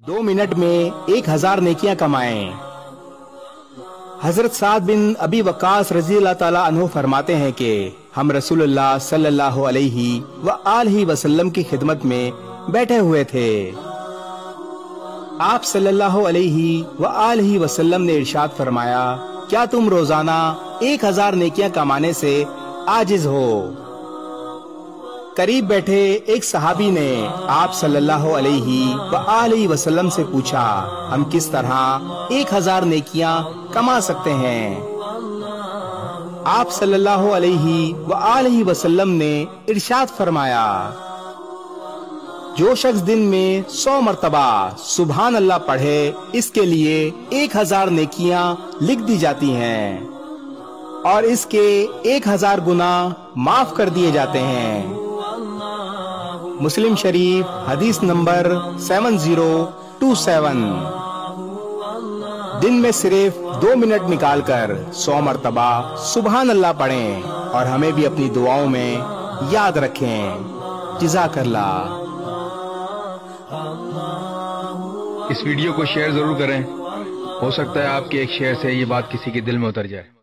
2 minute में 1000 नेकियां कमाएं। हजरत साद बिन अबी वक्कास रजी अल्लाह ताला अन्हु फरमाते हैं कि हम रसूलुल्लाह सल्लल्लाहु अलैहि व आलिहि वसल्लम की खिदमत में बैठे हुए थे। आप सल्लल्लाहु अलैहि व आलिहि वसल्लम ने इरशाद फरमाया, क्या तुम रोजाना 1000 नेकियां कमाने से आजिज हो? करीब बैठे एक सहाबी ने आप सल्लल्लाहु अलैहि व आलिहि वसल्लम से पूछा, हम किस तरह 1000 नेकियां कमा सकते हैं? आप सल्लल्लाहु अलैहि व आलिहि वसल्लम ने इरशाद फरमाया, जो शख्स दिन में 100 मर्तबा सुभान अल्लाह पढ़े, इसके लिए 1000 नेकियां लिख दी जाती हैं और इसके 1000 गुना माफ कर दिए जाते हैं। मुस्लिम शरीफ हदीस नंबर 7027। दिन में सिर्फ 2 मिनट निकालकर 100 मर्तबा सुभान अल्लाह पढ़ें और हमें भी अपनी दुआओं में याद रखें। जज़ाकल्लाह। इस वीडियो को शेयर जरूर करें। हो सकता है आपके एक शेयर से ये बात किसी के दिल में उतर जाए।